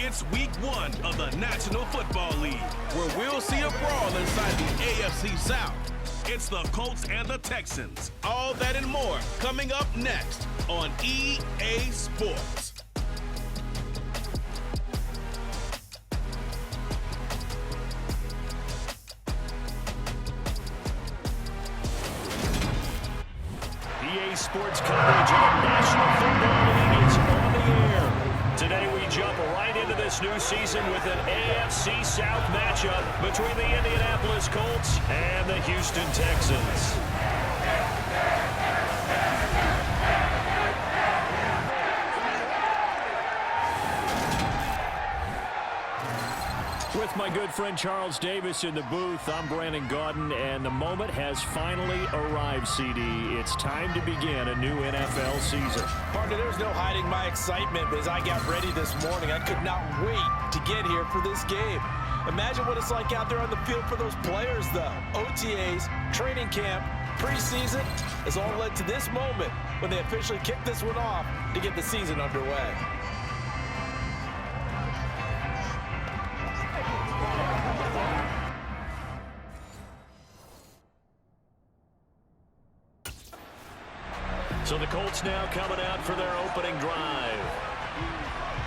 It's week 1 of the National Football League, where we'll see a brawl inside the AFC South. It's the Colts and the Texans. All that and more coming up next on EA Sports. EA Sports coverage of the National Football League is on the air. Today we jump right into this new season with an AFC South matchup between the Indianapolis Colts and the Houston Texans. With my good friend Charles Davis in the booth, I'm Brandon Gaudin, and the moment has finally arrived, CD. It's time to begin a new NFL season. Partner, there's no hiding my excitement as I got ready this morning. I could not wait to get here for this game. Imagine what it's like out there on the field for those players, though. OTAs, training camp, preseason has all led to this moment when they officially kick this one off to get the season underway. So the Colts now coming out for their opening drive.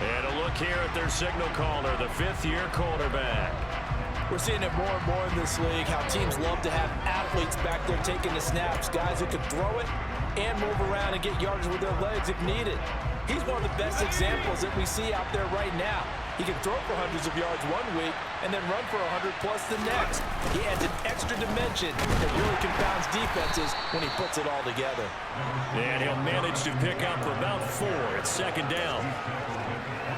And a look here at their signal caller, the fifth-year quarterback. We're seeing it more and more in this league, how teams love to have athletes back there taking the snaps, guys who can throw it and move around and get yardage with their legs if needed. He's one of the best examples that we see out there right now. He can throw for hundreds of yards one week and then run for 100+ the next. He adds an extra dimension that really confounds defenses when he puts it all together. And he'll manage to pick up about 4 at second down.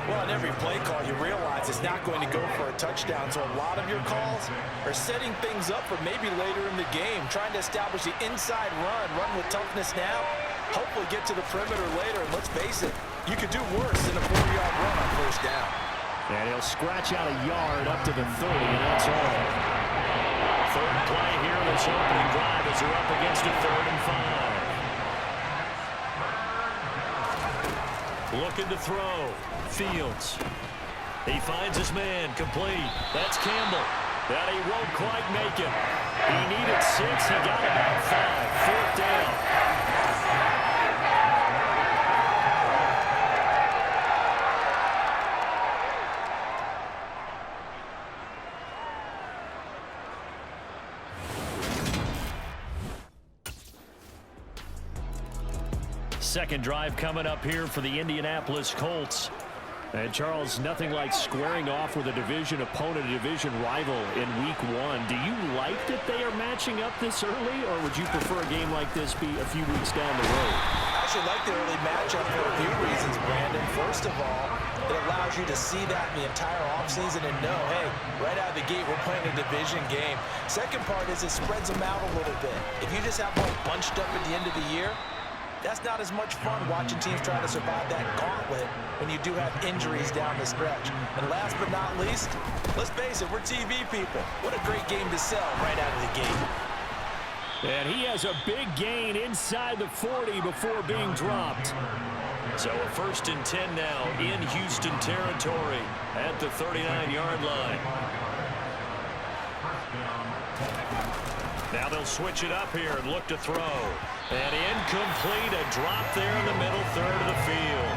Well, on every play call, you realize it's not going to go for a touchdown, so a lot of your calls are setting things up for maybe later in the game, trying to establish the inside run with toughness now, hopefully get to the perimeter later, and let's face it, you could do worse than a 4-yard run on first down. And he'll scratch out a yard up to the 30, and that's all. Third play here in this opening drive as they're up against a 3rd and 5. Looking to throw. Fields. He finds his man. Complete. That's Campbell. That he won't quite make it. He needed 6. He got about 5. 4th down. Second drive coming up here for the Indianapolis Colts. And Charles, nothing like squaring off with a division opponent, a division rival in week 1. Do you like that they are matching up this early, or would you prefer a game like this be a few weeks down the road? I actually like the early matchup for a few reasons, Brandon. First of all, it allows you to see that in the entire offseason and know, hey, right out of the gate, we're playing a division game. Second part is it spreads them out a little bit. If you just have one bunched up at the end of the year, that's not as much fun watching teams trying to survive that gauntlet when you do have injuries down the stretch. And last but not least, let's face it, we're TV people. What a great game to sell right out of the gate. And he has a big gain inside the 40 before being dropped. So a 1st and 10 now in Houston territory at the 39-yard line. Now they'll switch it up here and look to throw. And incomplete, a drop there in the middle 3rd of the field.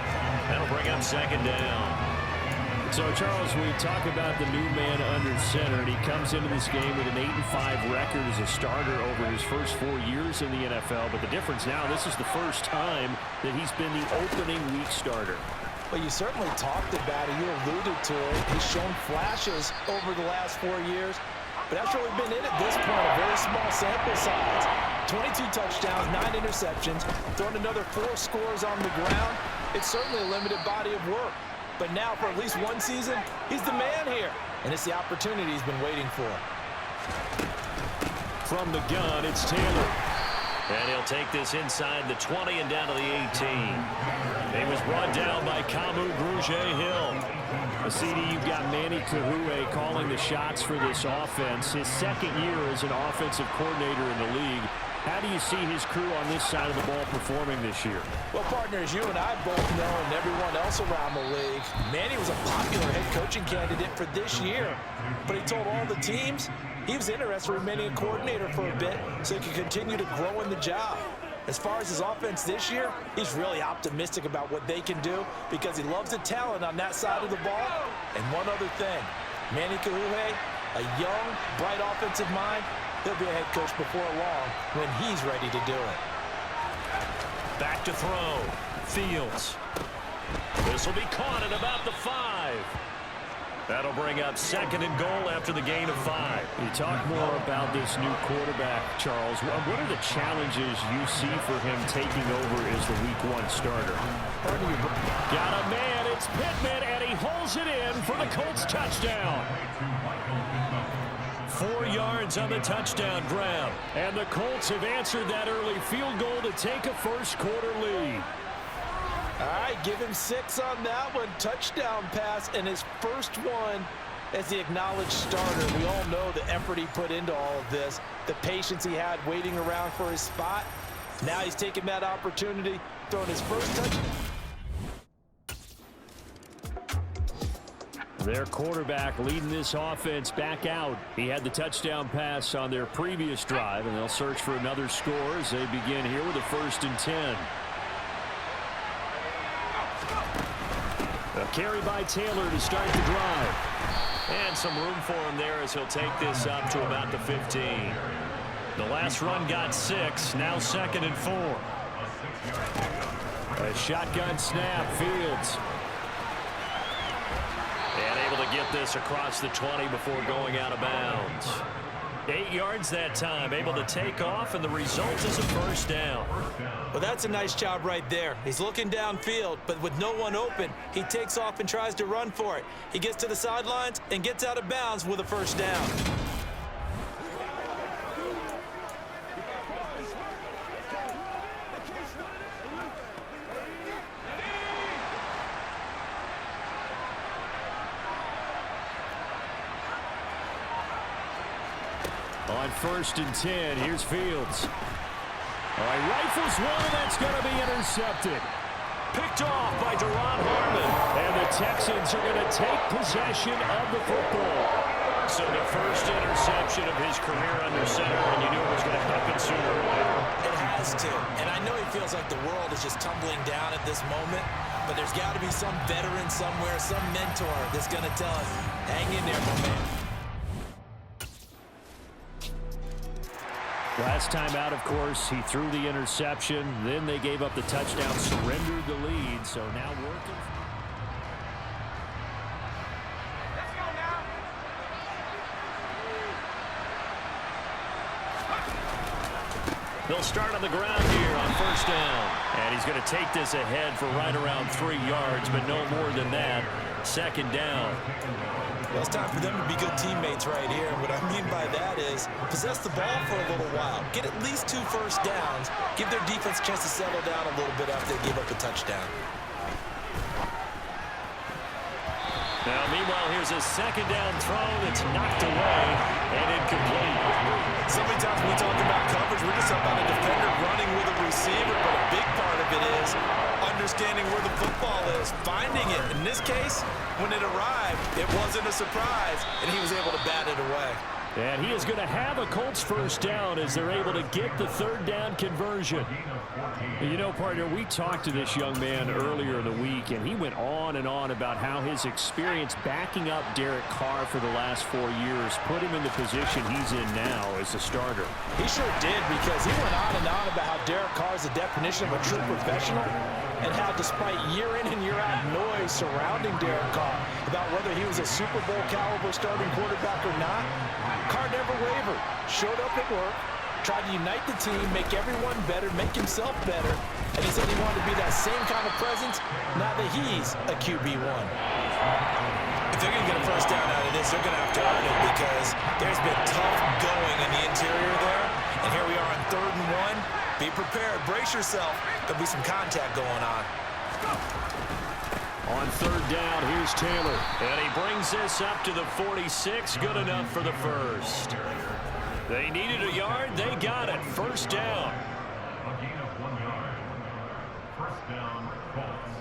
That'll bring up 2nd down. So, Charles, we talk about the new man under center, and he comes into this game with an 8-5 record as a starter over his first 4 years in the NFL. But the difference now, this is the first time that he's been the opening week starter. Well, you certainly talked about it. You alluded to it. He's shown flashes over the last 4 years. But that's really been it at this point, a very small sample size. 22 touchdowns, 9 interceptions, thrown another 4 scores on the ground. It's certainly a limited body of work. But now, for at least one season, he's the man here. And it's the opportunity he's been waiting for. From the gun, it's Taylor. And he'll take this inside the 20 and down to the 18. He was brought down by Kamu Grugier-Hill. A CD, you've got Manny Kahue calling the shots for this offense. His 2nd year as an offensive coordinator in the league. How do you see his crew on this side of the ball performing this year? Well, partners, you and I both know, and everyone else around the league, Manny was a popular head coaching candidate for this year. But he told all the teams he was interested in remaining a coordinator for a bit so he could continue to grow in the job. As far as his offense this year, he's really optimistic about what they can do because he loves the talent on that side of the ball. And one other thing, Manny Kahuhe, a young, bright offensive mind, he'll be a head coach before long when he's ready to do it. Back to throw. Fields. This will be caught at about the 5. That'll bring up 2nd and goal after the gain of 5. You talk more about this new quarterback, Charles. What are the challenges you see for him taking over as the Week 1 starter? Got a man. It's Pittman, and he holds it in for the Colts touchdown. 4 yards on the touchdown grab. And the Colts have answered that early field goal to take a first-quarter lead. All right, give him 6 on that one. Touchdown pass, and his first one as the acknowledged starter. We all know the effort he put into all of this, the patience he had waiting around for his spot. Now he's taking that opportunity, throwing his first touchdown. Their quarterback leading this offense back out. He had the touchdown pass on their previous drive, and they'll search for another score as they begin here with a 1st and 10. A carry by Taylor to start the drive. And some room for him there as he'll take this up to about the 15. The last run got 6, now 2nd and 4. A shotgun snap, Fields. And able to get this across the 20 before going out of bounds. 8 yards that time, able to take off, and the result is a first down. Well, that's a nice job right there. He's looking downfield, but with no one open, he takes off and tries to run for it. He gets to the sidelines and gets out of bounds with a first down. On 1st and 10, here's Fields. All right, rifles one, and that's going to be intercepted. Picked off by Duron Harmon. And the Texans are going to take possession of the football. So the first interception of his career under center, and you knew it was going to happen sooner or later. It has to. And I know he feels like the world is just tumbling down at this moment, but there's got to be some veteran somewhere, some mentor that's going to tell us, hang in there, my man. Last time out, of course, he threw the interception. Then they gave up the touchdown, surrendered the lead. So now working. They'll start on the ground here on 1st down. And he's going to take this ahead for right around 3 yards, but no more than that. 2nd down. Well, it's time for them to be good teammates right here. And what I mean by that is possess the ball for a little while. Get at least 2 first downs. Give their defense a chance to settle down a little bit after they give up a touchdown. Now, meanwhile, here's a 2nd down throw that's knocked away and incomplete. So many times when we talk about coverage, we're just talking about a defender running with a receiver, but a big part of it is understanding where the football is, finding it. In this case, when it arrived, it wasn't a surprise, and he was able to bat it away. And he is going to have a Colts first down as they're able to get the 3rd down conversion. You know, partner, we talked to this young man earlier in the week, and he went on and on about how his experience backing up Derek Carr for the last 4 years put him in the position he's in now as a starter. He sure did, because he went on and on about how Derek Carr is the definition of a true professional, and how despite year in and year out noise surrounding Derek Carr about whether he was a Super Bowl caliber starting quarterback or not, Carr never wavered, showed up at work, tried to unite the team, make everyone better, make himself better, and he said he wanted to be that same kind of presence now that he's a QB1. If they're going to get a first down out of this, they're going to have to earn it because there's been tough going in the interior there, and here we are on 3rd and 1. Be prepared, brace yourself, there'll be some contact going on. On 3rd down, here's Taylor. And he brings this up to the 46. Good enough for the first. They needed a yard. They got it. First down. A gain of 1 yard. First down, Colts.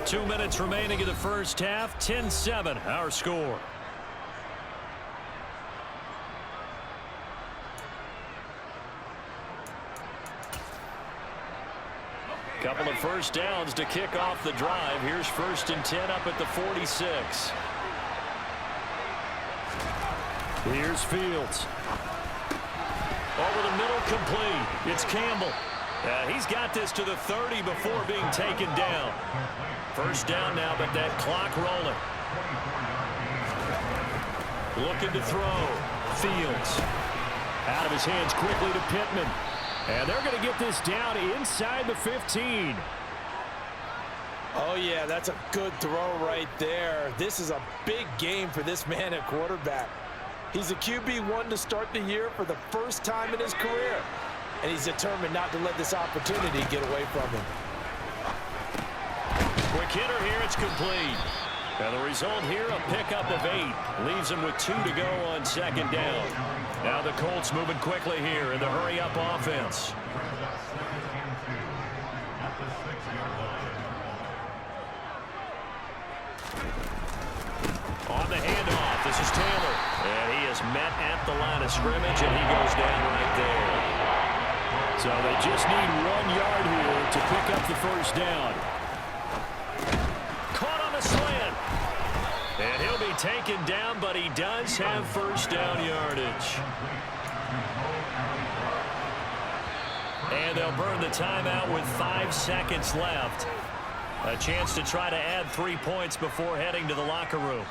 Two minutes remaining in the first half. 10-7, our score. Couple of first downs to kick off the drive. Here's 1st and 10 up at the 46. Here's Fields. Over the middle, complete. It's Campbell. He's got this to the 30 before being taken down. First down now, but that clock rolling. Looking to throw. Fields. Out of his hands quickly to Pittman. And they're going to get this down inside the 15. Oh, yeah, that's a good throw right there. This is a big game for this man at quarterback. He's a QB1 to start the year for the first time in his career. And he's determined not to let this opportunity get away from him. Quick hitter here, it's complete. And the result here, a pickup of 8. Leaves him with 2 to go on 2nd down. Now the Colts moving quickly here in the hurry-up offense. On the handoff, this is Taylor. And he is met at the line of scrimmage, and he goes down right there. So they just need 1 yard here to pick up the first down. Caught on the slant. And he'll be taken down, but he does have first down yardage. And they'll burn the timeout with 5 seconds left. A chance to try to add 3 points before heading to the locker room.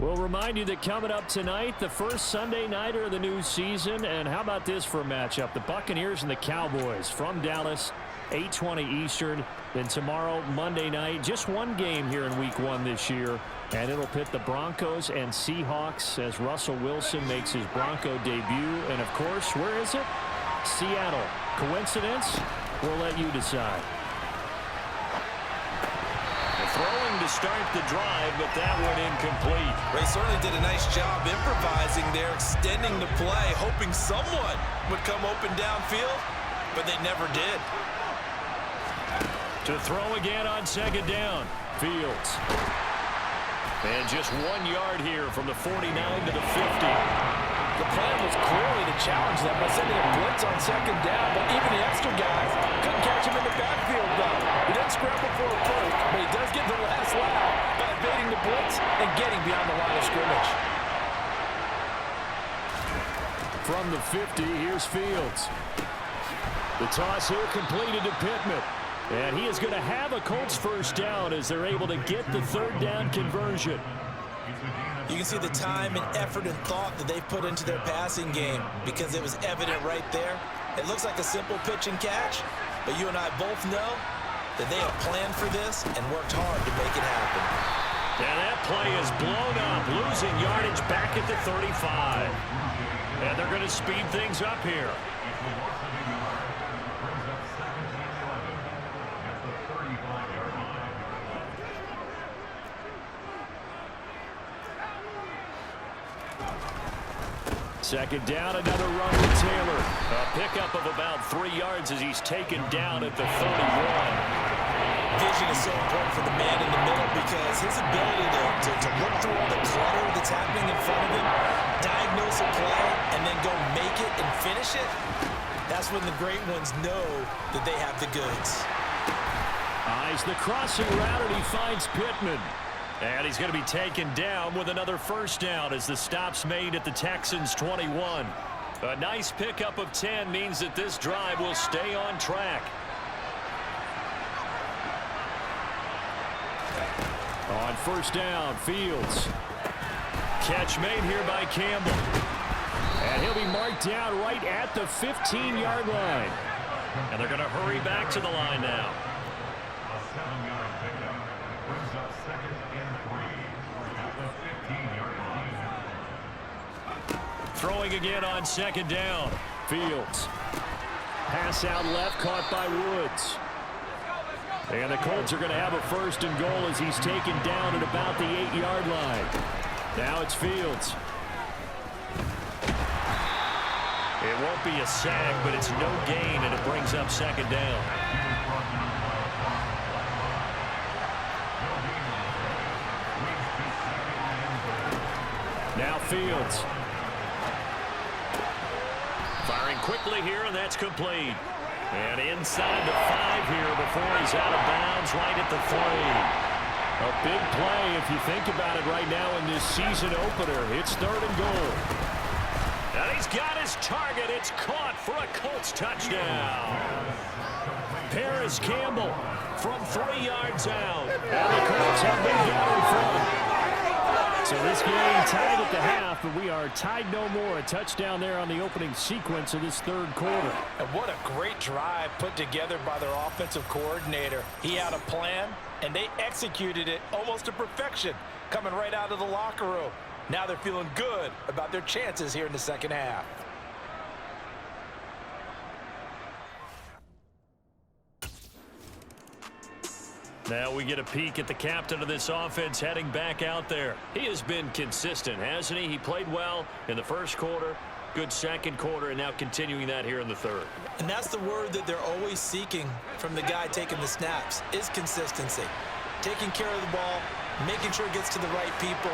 We'll remind you that coming up tonight, the first Sunday nighter of the new season. And how about this for a matchup? The Buccaneers and the Cowboys from Dallas, 8:20 Eastern. Then tomorrow, Monday night, just one game here in Week 1 this year. And it'll pit the Broncos and Seahawks as Russell Wilson makes his Bronco debut. And, of course, where is it? Seattle. Coincidence? We'll let you decide. Throwing to start the drive, but that went incomplete. They certainly did a nice job improvising there, extending the play, hoping someone would come open downfield, but they never did. To throw again on 2nd down. Fields. And just 1 yard here from the 49 to the 50. The plan was clearly to challenge them by sending a blitz on 2nd down, but even the extra guys couldn't catch him in the backfield, though. He doesn't scramble for a first, but he does get the last lap by evading the blitz and getting beyond the line of scrimmage. From the 50, here's Fields. The toss here completed to Pittman. And he is going to have a Colts first down as they're able to get the 3rd down conversion. You can see the time and effort and thought that they've put into their passing game because it was evident right there. It looks like a simple pitch and catch, but you and I both know that they have planned for this and worked hard to make it happen. And that play is blown up, losing yardage back at the 35. And they're going to speed things up here. Second down, another run with Taylor. A pickup of about 3 yards as he's taken down at the 31. Vision is so important for the man in the middle because his ability to look through all the clutter that's happening in front of him, diagnose a play, and then go make it and finish it, that's when the great ones know that they have the goods. Eyes the crossing route, and he finds Pittman. And he's going to be taken down with another first down as the stop's made at the Texans' 21. A nice pickup of 10 means that this drive will stay on track. On first down, Fields. Catch made here by Campbell. And he'll be marked down right at the 15-yard line. And they're going to hurry back to the line now. A 7-yard pickup brings up 2nd and 3 at the 15-yard line. Throwing again on second down. Fields. Pass out left, caught by Woods. And the Colts are going to have a first and goal as he's taken down at about the 8-yard line. Now it's Fields. It won't be a sack, but it's no gain, and it brings up second down. Now Fields. Firing quickly here, and that's complete. And inside the 5 here before he's out of bounds right at the 3. A big play if you think about it right now in this season opener. It's 3rd and goal. And he's got his target. It's caught for a Colts touchdown. Paris Campbell from 3 yards out. And the Colts have been down in front. So this game tied at the half, but we are tied no more. A touchdown there on the opening sequence of this 3rd quarter. And what a great drive put together by their offensive coordinator. He had a plan, and they executed it almost to perfection, coming right out of the locker room. Now they're feeling good about their chances here in the second half. Now we get a peek at the captain of this offense heading back out there. He has been consistent, hasn't he? He played well in the first quarter, good second quarter, and now continuing that here in the 3rd. And that's the word that they're always seeking from the guy taking the snaps, is consistency. Taking care of the ball, making sure it gets to the right people,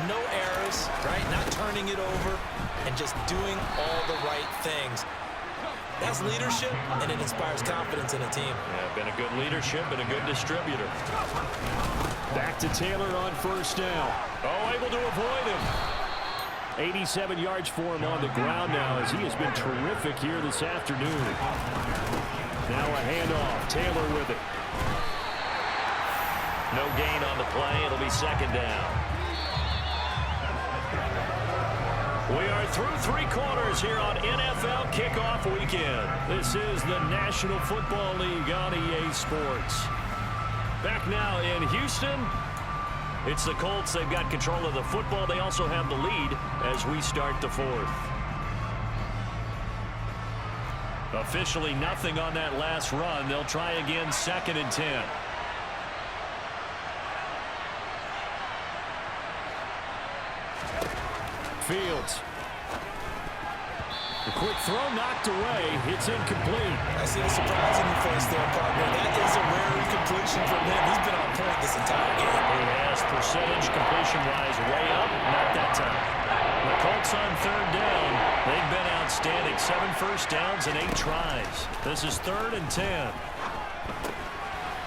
no errors, right? Not turning it over, and just doing all the right things. That's leadership, and it inspires confidence in a team. Yeah, been a good leadership and a good distributor. Back to Taylor on first down. Oh, able to avoid him. 87 yards for him on the ground now as he has been terrific here this afternoon. Now a handoff. Taylor with it. No gain on the play. It'll be second down. We are through 3 quarters here on NFL Kickoff Weekend. This is the National Football League on EA Sports. Back now in Houston, it's the Colts. They've got control of the football. They also have the lead as we start the 4th. Officially nothing on that last run. They'll try again 2nd and 10. Fields. The quick throw knocked away. It's incomplete. I see a surprise in your face there, partner. That is a rare incompletion from him. He's been on point this entire game. He has percentage completion-wise way up. Not that time. The Colts on 3rd down. They've been outstanding. 7 first downs and 8 tries. This is 3rd and 10.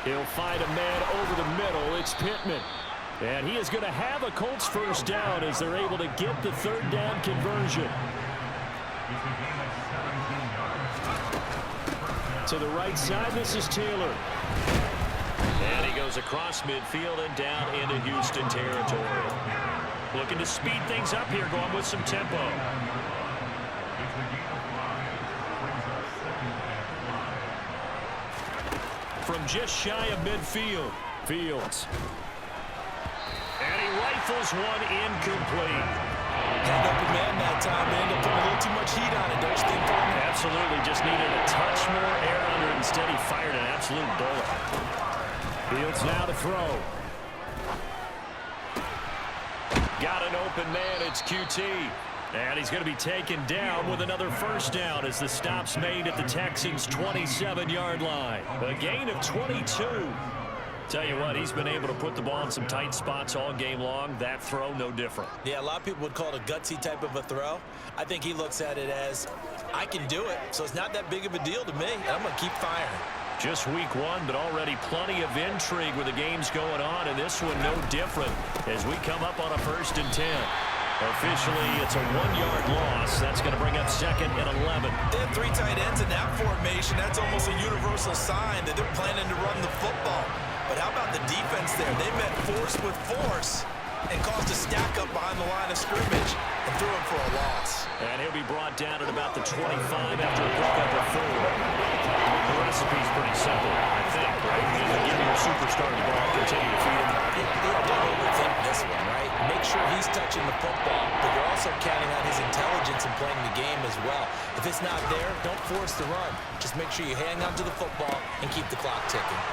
He'll find a man over the middle. It's Pittman. And he is going to have a Colts first down as they're able to get the 3rd down conversion. To the right side, this is Taylor. And he goes across midfield and down into Houston territory. Looking to speed things up here, going with some tempo. From just shy of midfield, Fields. And he rifles one incomplete. Had open man that time, they ended up putting a little too much heat on it, don't you think, partner? Absolutely, just needed a touch more air under it. Instead, he fired an absolute bullet. Fields now to throw. Got an open man, it's QT. And he's going to be taken down with another first down as the stop's made at the Texans' 27-yard line. A gain of 22. Tell you what, he's been able to put the ball in some tight spots all game long. That throw, no different. Yeah, a lot of people would call it a gutsy type of a throw. I think he looks at it as, I can do it, so it's not that big of a deal to me, and I'm going to keep firing. Just week 1, but already plenty of intrigue with the games going on, and this one no different as we come up on a 1st and 10. Officially, it's a 1-yard loss. That's going to bring up 2nd and 11. They have 3 tight ends in that formation. That's almost a universal sign that they're planning to run the football. But how about the defense there? They met force with force and caused a stack up behind the line of scrimmage and threw him for a loss. And he'll be brought down at about the 25 after a pickup of 4. The recipe's pretty simple, I think, right? Just give your superstar the ball, continue to feed him. Don't overthink this one, right? Make sure he's touching the football, but you're also counting on his intelligence in playing the game as well. If it's not there, don't force the run. Just make sure you hang on to the football and keep the clock ticking.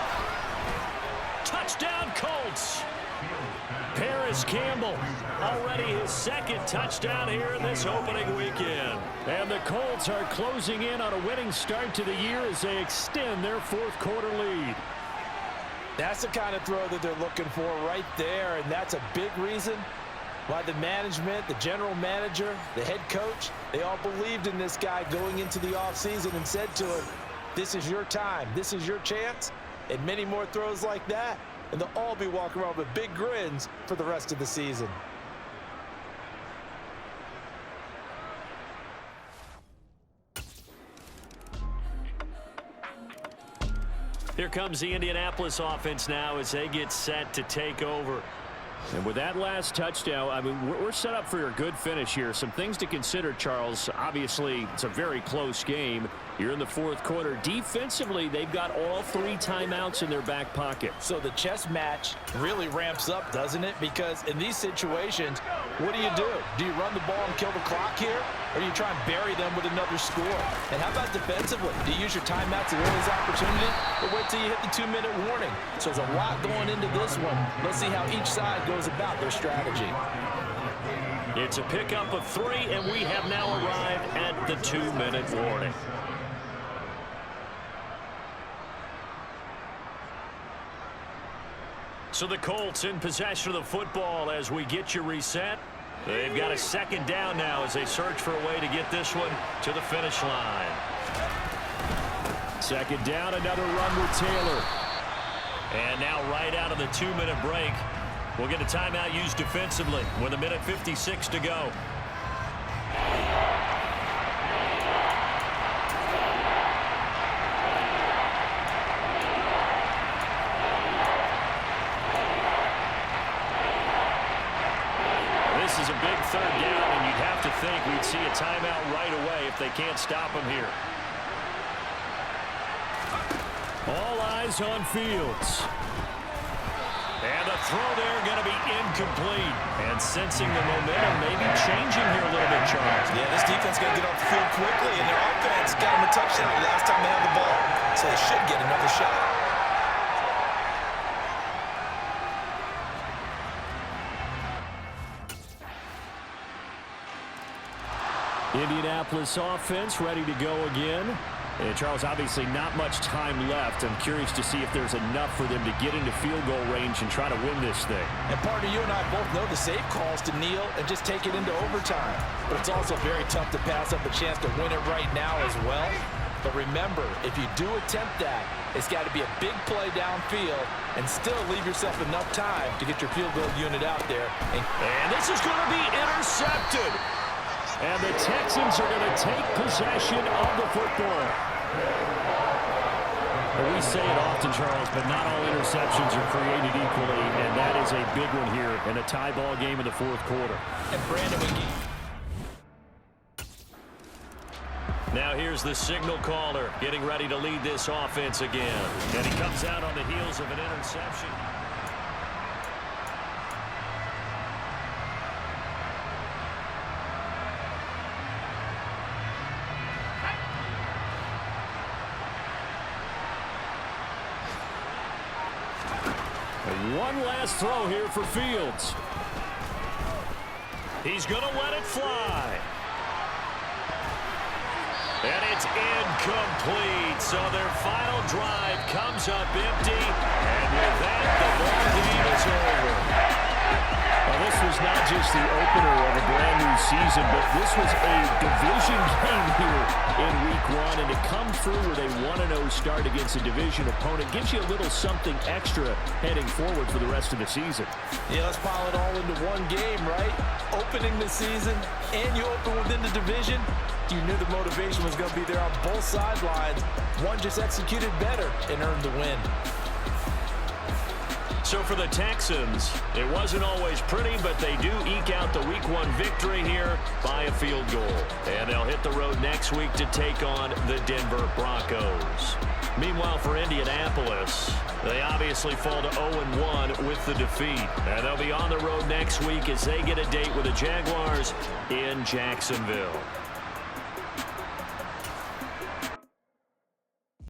Touchdown, Colts! Paris Campbell, already his second touchdown here in this opening weekend. And the Colts are closing in on a winning start to the year as they extend their fourth quarter lead. That's the kind of throw that they're looking for right there, and that's a big reason why the management, the general manager, the head coach, they all believed in this guy going into the offseason and said to him, this is your time, this is your chance, and many more throws like that. And they'll all be walking around with big grins for the rest of the season. Here comes the Indianapolis offense now as they get set to take over. And with that last touchdown, I mean, we're set up for a good finish here. Some things to consider, Charles. Obviously, it's a very close game. You're in the fourth quarter. Defensively, they've got all 3 timeouts in their back pocket. So the chess match really ramps up, doesn't it? Because in these situations, what do? Do you run the ball and kill the clock here? Or do you try and bury them with another score? And how about defensively? Do you use your timeouts at earliest opportunity? Or wait till you hit the 2-minute warning? So there's a lot going into this one. Let's see how each side goes about their strategy. It's a pickup of 3, and we have now arrived at the 2-minute warning. So the Colts in possession of the football as we get you reset. They've got a second down now as they search for a way to get this one to the finish line. Second down, another run with Taylor. And now right out of the 2-minute break, we'll get a timeout used defensively with 1:56 to go. This is a big third down, and you'd have to think we'd see a timeout right away if they can't stop him here. All eyes on Fields. And the throw there going to be incomplete. And sensing the momentum maybe changing here a little bit, Charles. Yeah, this defense got to get off the field quickly, and their offense got them a touchdown the last time they had the ball. So they should get another shot. Indianapolis offense ready to go again. And Charles, obviously not much time left. I'm curious to see if there's enough for them to get into field goal range and try to win this thing. And partner, you and I both know the safe calls to kneel and just take it into overtime. But it's also very tough to pass up a chance to win it right now as well. But remember, if you do attempt that, it's got to be a big play downfield and still leave yourself enough time to get your field goal unit out there. And this is going to be intercepted. And the Texans are going to take possession of the football. Well, we say it often, Charles, but not all interceptions are created equally, and that is a big one here in a tie ball game in the fourth quarter. And Brandon, now here's the signal caller getting ready to lead this offense again. And he comes out on the heels of an interception. One last throw here for Fields. He's going to let it fly. And it's incomplete. So their final drive comes up empty. And with that, the ball game is over. Well, this was not just the opener of a brand new season, but this was a division game here in week 1. And to come through with a 1-0 start against a division opponent gives you a little something extra heading forward for the rest of the season. Yeah, let's pile it all into one game, right? Opening the season, and you open within the division. You knew the motivation was going to be there on both sidelines. One just executed better and earned the win. So for the Texans, it wasn't always pretty, but they do eke out the Week 1 victory here by a field goal. And they'll hit the road next week to take on the Denver Broncos. Meanwhile, for Indianapolis, they obviously fall to 0-1 with the defeat. And they'll be on the road next week as they get a date with the Jaguars in Jacksonville.